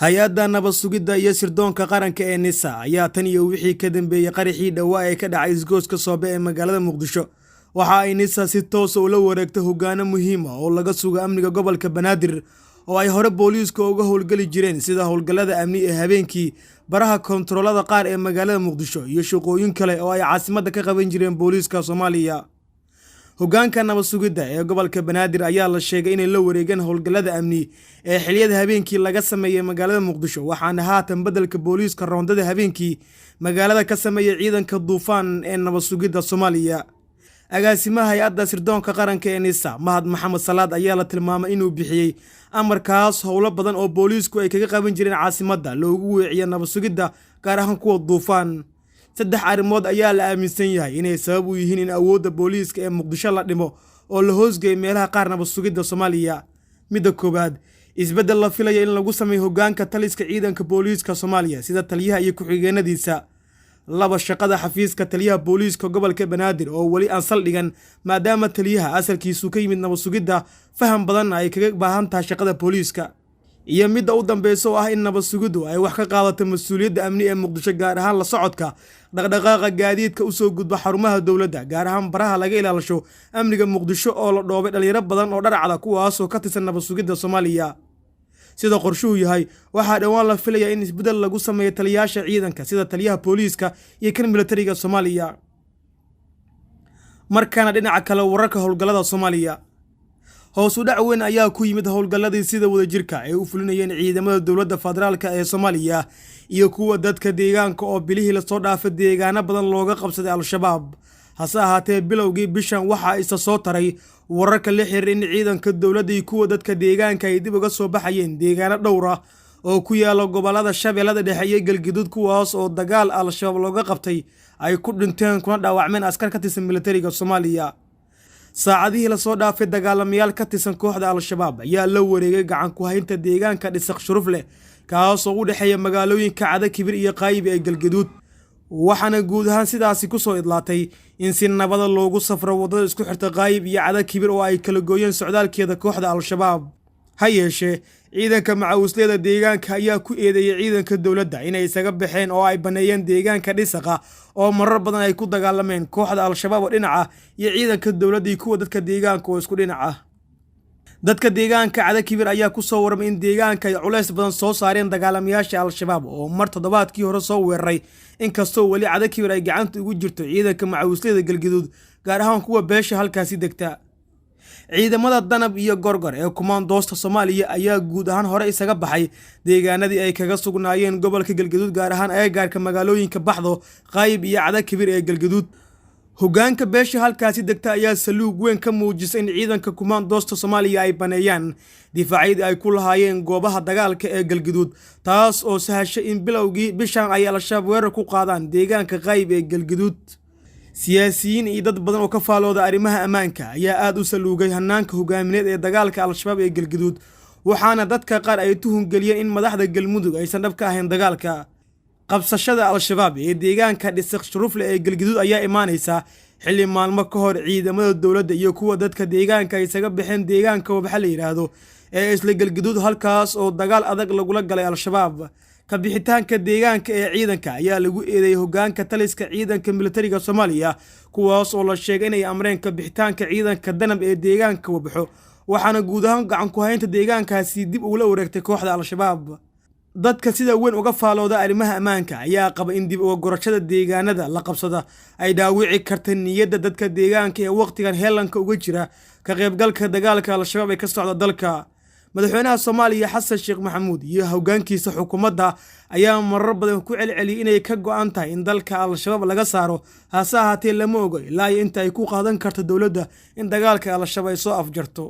hay-adda nabad sugidda iyo sirdoonka qaranka ee NISA ayaa tan iyo wixii ka dambeeyey qaraxii dhawaa ee ka dhacay isgoyska Soobe ee magaalada Muqdisho. Waxa ay NISA si toos ah ula wareegtay hoggaano muhiim ah oo laga sugo amniga gobolka Banaadir oo ay hore booliiska uga howlgali jireen sida howlgallada amni ee habeenkii, baraha kontaroolada qaar ee magaalada Muqdisho iyo shaqooyin kale oo ay caasimadda ka qaban jireen booliiska Soomaaliya. Hoggaanka nabad sugidda ee gobolka Banaadir ayaa la sheegay inay la wareegeen howlgallada amni ee xilliyada habeenkii laga sameeyay magaalada Muqdisho, waxaana haatan beddelka booliiska roondada habeenkii magaalada ka sameeyay ciidanka duufaan ee nabad sugidda Soomaaliya. agaasimaha hay-adda sirdoonka qaranka ee NISA Mahad Maxamed Salaad ayaa la tilmaamay inuu bixiyay amarkaas howlo badan oo booliisku ay kaga qaban jireen caasimadda loogu weeciyo nabad sugidda gaar ahaan kuwa duufaan. saddex arrimood ayaa la aaminsan yahay inay sabab u yihiin in awoodda booliiska ee Muqdisho la dhimo oo la hoosgeeyo meelaha qaar nabad sugidda Soomaaliya. midda koowaad, isbeddel la filayo in lagu sameeyo hoggaanka taliska ciidanka booliiska Soomaaliya sida taliyaha iyo ku-xigeenadiisa. laba, shaqada xafiiska taliyaha booliiska gobolka Banaadir oo wali aan saldhigan maadaama taliyaha asalkiisu ka yimid nabad sugidda, faham badan ay kaga baahan tahay shaqada booliiska. iyo midda u dambeysa oo ah in nabad sugiddu ay wax ka qaadato mas'uuliyadda amni ee Muqdisho, gaar ahaan la socodka dhaqdhaqaaqa gaadiidka u soo gudba xarumaha dowladda, gaar ahaan baraha laga ilaalisho amniga Muqdisho oo la dhoobay dhalinyaro badan oo dharcada kuwaasoo ka tirsan nabad sugidda Soomaaliya. sida qorshuhu yahay, waxaa dhawaan la filayaa in isbeddel lagu sameeyo taliyayaasha ciidanka sida taliyaha booliiska iyo kan militariga Soomaaliya. markaana dhinaca kale, wararka howlgallada Soomaaliya. hoos u dhac weyn ayaa ku yimid howlgalladii sida wadajirka ay u fulinayeen ciidamada dowladda federaalka ee Soomaaliya iyo kuwa dadka deegaanka oo bilihii la soo dhaafay deegaano badan looga qabsaday Al-Shabaab. hase ahaatee, bilowgii bishan waxaa isa soo taray wararka la xiriira in ciidanka dowladda iyo kuwa dadka deegaanka ay dib uga soo baxayeen deegaano dhowr ah oo ku yaala gobollada Shabeellada Dhexe iyo Galgaduud, kuwaas oo dagaal Al-Shabaab looga qabtay ay ku dhinteen kuna dhaawacmeen askar ka tirsan militariga Soomaaliya. saacadihii la soo dhaafay, dagaalamayaal ka tirsan kooxda Al-Shabaab ayaa la wareegay gacan ku haynta deegaanka Dhisaq Shurufle, kaasoo u dhexeeya magaalooyinka Cada Kibir iyo Qaayib ee Galgaduud. waxaana guud ahaan sidaasi ku soo idlaatay in si nabada loogu safro waddada isku xirta Qaayib iyo Cada Kibir oo ay kala gooyeen socdaalkeeda kooxda Al-Shabaab. ha yeeshee, ciidanka macawisleyda deegaanka ayaa ku eedeeyay ciidanka dowladda inay isaga baxeen oo ay baneeyeen deegaanka Dhisaqa oo marar badan ay ku dagaalameen kooxda Al-Shabaab oo dhinaca iyo ciidanka dowladda iyo kuwa dadka deegaanka oo isku dhinaca. dadka deegaanka Cada Kibir ayaa ku soo warmay in deegaanka ay culays badan soo saareen dagaalamayaasha Al-Shabaab oo mar toddobaadkii hore soo weeraray, inkastoo wali Cada Kibir ay gacanta ugu jirto ciidanka macawisleyda Galgaduud, gaar ahaan kuwa beesha halkaasi degta. ciidamada Danab iyo Gorgor ee kumaandoosta Soomaaliya ayaa guud ahaan hore isaga baxay deegaanadii ay kaga sugnaayeen gobolka Galgaduud, gaar ahaan agagaarka magaalooyinka Baxdo, Qaayib iyo Cada Kibir ee Galgaduud. hoggaanka beesha halkaasi degta ayaa saluug weyn ka muujisay in ciidanka kumaandoosta Soomaaliya ay baneeyaan difaacyadii ay ku lahaayeen goobaha dagaalka ee Galgaduud, taas oo sahashay in bilowgii bishan ay Al-Shabaab weerar ku qaadaan deegaanka Qaayib ee Galgaduud. siyaasiyiin iyo dad badan oo ka faalooda arrimaha ammaanka ayaa aad u saluugay hannaanka hoggaamineed ee dagaalka Al-Shabaab ee Galgaduud, waxaana dadka qaar ay tuhun geliyeen in madaxda Galmudug aysan dhab ka ahayn dagaalka. qabsashada Al-Shabaab ee deegaanka Dhisaq Shurufle ee Galgaduud ayaa imaanaysa xilli maalmo ka hor ciidamada dowladda iyo kuwa dadka deegaanka ay isaga baxeen deegaanka Wabaxa la yiraahdo ee isla Galgaduud, halkaas oo dagaal adag lagula galay Al-Shabaab. ka bixitaanka deegaanka ee ciidanka ayaa lagu eedeeyay hoggaanka taliska ciidanka militariga Soomaaliya, kuwaas oo la sheegay inay amreen ka bixitaanka ciidanka Danab ee deegaanka Wabaxo, waxaana guud ahaan gacan ku haynta deegaankaasi dib ugula wareegtay kooxda Al-Shabaab. dadka sida weyn uga faalooda arrimaha ammaanka ayaa qaba in dib uga gorashada deegaanada la qabsada ay dhaawici karta niyadda dadka deegaanka ee waqtigan heelanka uga jira ka qaybgalka dagaalka Al-Shabaab ee ka socda dalka. madaxweynaha Soomaaliya Xasan Sheekh Maxamuud iyo hoggaankiisa xukuumadda ayaa marar badan ku celceliyay inay ka go'an tahay in dalka Al-Shabaab laga saaro, hase ahaatee lama oga ilaa inta ay ku qaadan karto dowladda in dagaalka Al-Shabaab ay soo afjarto.